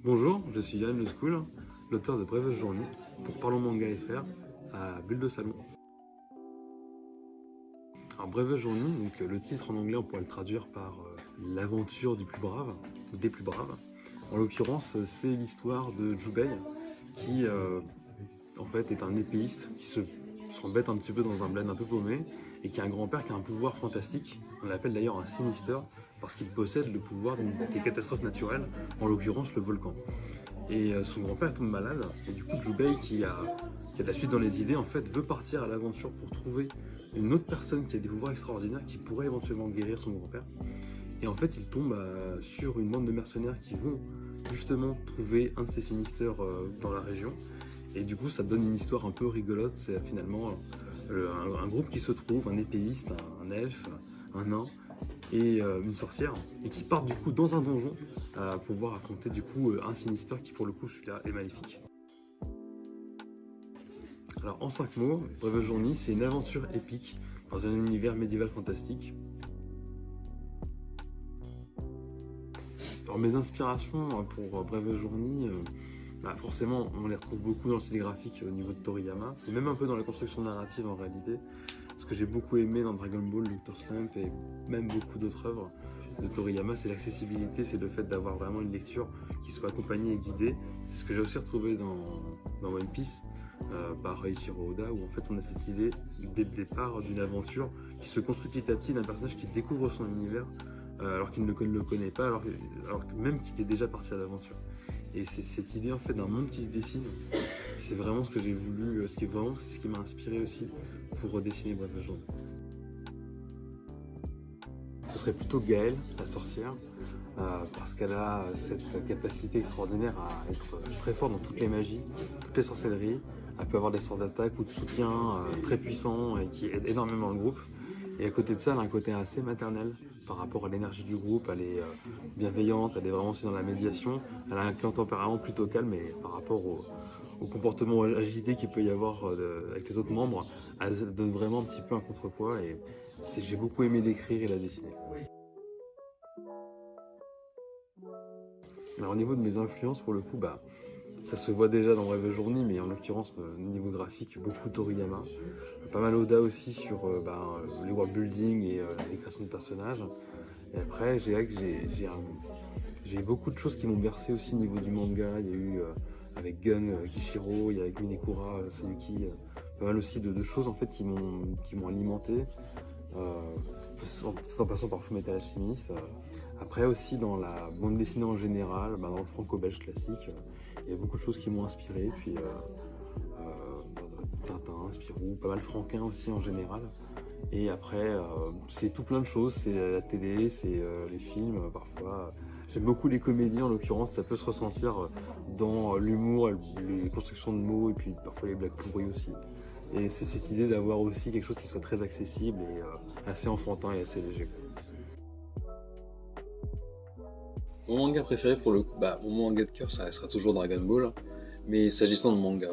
Bonjour, je suis Yann Le School, l'auteur de Brave Journey pour Parlons Manga FR à Bulle de Salon. Alors Brave Journey, donc le titre en anglais on pourrait le traduire par l'aventure du plus brave ou des plus braves. En l'occurrence, c'est l'histoire de Jubei qui en fait est un épéiste qui s'embête un petit peu dans un bled un peu paumé et qui a un grand-père qui a un pouvoir fantastique. On l'appelle d'ailleurs un Sinister parce qu'il possède le pouvoir des catastrophes naturelles, en l'occurrence le volcan. Et son grand-père tombe malade, et du coup Jubei, qui a de la suite dans les idées, en fait, veut partir à l'aventure pour trouver une autre personne qui a des pouvoirs extraordinaires qui pourrait éventuellement guérir son grand-père. Et en fait, il tombe sur une bande de mercenaires qui vont justement trouver un de ces sinisters dans la région. Et du coup, ça donne une histoire un peu rigolote. C'est finalement un groupe qui se trouve, un épéiste, un elfe, un nain et une sorcière, et qui partent du coup dans un donjon pour pouvoir affronter du coup un sinister qui pour le coup celui-là est maléfique. Alors en 5 mots, Brave Journey, c'est une aventure épique dans un univers médiéval fantastique. Alors mes inspirations pour Brave Journey, forcément on les retrouve beaucoup dans le style graphique au niveau de Toriyama, et même un peu dans la construction narrative en réalité. Ce que j'ai beaucoup aimé dans Dragon Ball, Dr. Slump et même beaucoup d'autres œuvres de Toriyama, c'est l'accessibilité, c'est le fait d'avoir vraiment une lecture qui soit accompagnée et guidée. C'est ce que j'ai aussi retrouvé dans One Piece par Eiichiro Oda, où en fait on a cette idée dès le départ d'une aventure qui se construit petit à petit d'un personnage qui découvre son univers alors qu'il ne le connaît pas, alors que même qu'il est déjà parti à l'aventure. Et c'est cette idée en fait d'un monde qui se dessine. C'est vraiment ce que j'ai voulu, c'est ce qui m'a inspiré aussi pour dessiner Brave Journey. Ce serait plutôt Gaëlle, la sorcière, parce qu'elle a cette capacité extraordinaire à être très forte dans toutes les magies, toutes les sorcelleries. Elle peut avoir des sorts d'attaque ou de soutien très puissants et qui aident énormément le groupe. Et à côté de ça, elle a un côté assez maternel par rapport à l'énergie du groupe. Elle est bienveillante, elle est vraiment aussi dans la médiation. Elle a un tempérament plutôt calme, et par rapport au comportement agité qu'il peut y avoir avec les autres membres, elle donne vraiment un petit peu un contrepoids, et j'ai beaucoup aimé l'écrire et la dessiner. Alors au niveau de mes influences, pour le coup, ça se voit déjà dans Brave Journey, mais en l'occurrence, au niveau graphique, beaucoup Toriyama. Pas mal Oda aussi sur les world building et les créations de personnages. Et après, j'ai beaucoup de choses qui m'ont bercé aussi au niveau du manga. Il y a eu avec Gun Kishiro, il y a avec Minekura Sayuki, pas mal aussi de choses en fait qui m'ont alimenté. En passant par Fullmetal Alchemist. Après aussi dans la bande dessinée en général, dans le franco-belge classique, il y a beaucoup de choses qui m'ont inspiré. Puis Tintin, Spirou, pas mal Franquin aussi en général. Et après, c'est tout plein de choses, c'est la télé, c'est les films parfois. J'aime beaucoup les comédies en l'occurrence, ça peut se ressentir dans l'humour, les constructions de mots et puis parfois les blagues pourries aussi. Et c'est cette idée d'avoir aussi quelque chose qui soit très accessible et assez enfantin et assez léger. Mon manga préféré pour le coup, mon manga de cœur ça restera toujours Dragon Ball, mais s'agissant de manga,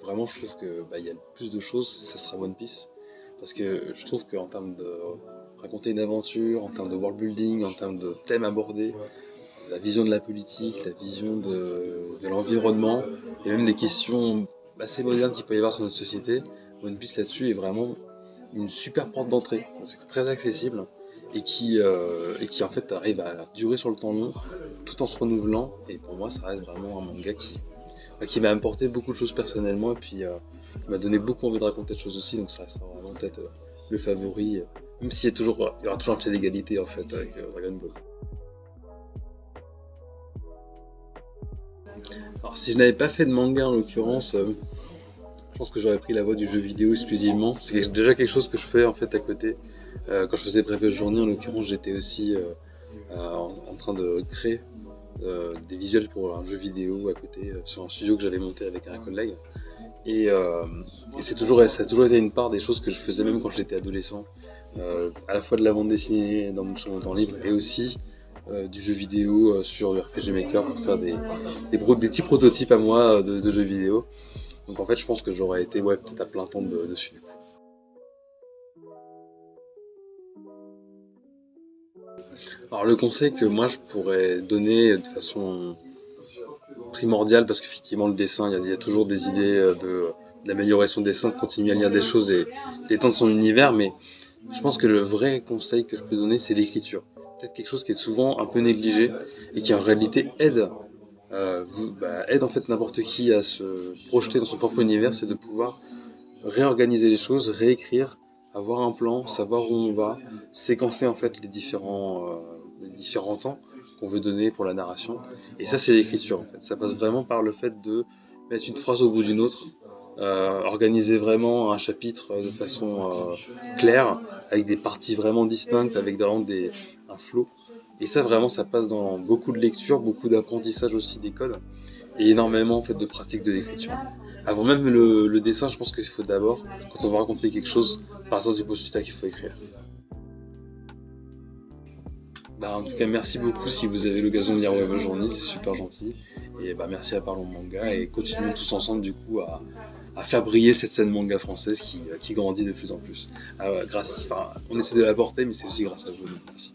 vraiment je trouve que il y a plus de choses, ça sera One Piece, parce que je trouve qu'en termes de raconter une aventure, en termes de world building, en termes de thèmes abordés, la vision de la politique, la vision de l'environnement, et même des questions assez modernes qu'il peut y avoir sur notre société, One Piece là-dessus est vraiment une super porte d'entrée. C'est très accessible et qui en fait arrive à durer sur le temps long tout en se renouvelant. Et pour moi, ça reste vraiment un manga qui m'a apporté beaucoup de choses personnellement et puis qui m'a donné beaucoup envie de raconter de choses aussi. Donc ça restera vraiment peut-être le favori, même s'il y aura toujours un pied d'égalité en fait avec Dragon Ball. Alors si je n'avais pas fait de manga en l'occurrence, je pense que j'aurais pris la voie du jeu vidéo exclusivement. C'est déjà quelque chose que je fais en fait à côté. Quand je faisais Brave Journey, en l'occurrence, j'étais aussi en train de créer des visuels pour un jeu vidéo à côté sur un studio que j'avais monté avec un collègue. Et ça a toujours été une part des choses que je faisais même quand j'étais adolescent. À la fois de la bande dessinée sur mon temps libre et aussi du jeu vidéo sur le RPG Maker pour faire des petits prototypes à moi de jeux vidéo. Donc en fait, je pense que j'aurais été peut-être à plein temps dessus. Alors le conseil que moi je pourrais donner de façon primordial parce qu'effectivement le dessin, il y a toujours des idées d'amélioration de dessin, de continuer à lire des choses et d'étendre son univers, mais je pense que le vrai conseil que je peux donner, c'est l'écriture. Peut-être quelque chose qui est souvent un peu négligé et qui en réalité aide en fait n'importe qui à se projeter dans son propre univers, c'est de pouvoir réorganiser les choses, réécrire, avoir un plan, savoir où on va, séquencer en fait les différents temps qu'on veut donner pour la narration. Et ça, c'est l'écriture en fait. Ça passe vraiment par le fait de mettre une phrase au bout d'une autre, organiser vraiment un chapitre de façon claire, avec des parties vraiment distinctes, avec un flow. Et ça, vraiment, ça passe dans beaucoup de lectures, beaucoup d'apprentissage aussi des codes, et énormément en fait de pratique de l'écriture. Avant même le dessin, je pense qu'il faut d'abord, quand on va raconter quelque chose, partir du postulat qu'il faut écrire. En tout cas, merci beaucoup si vous avez l'occasion de lire Web Journey, c'est super gentil. Et merci à Parlons Manga et continuons tous ensemble du coup à faire briller cette scène manga française qui grandit de plus en plus. On essaie de la porter, mais c'est aussi grâce à vous. Merci.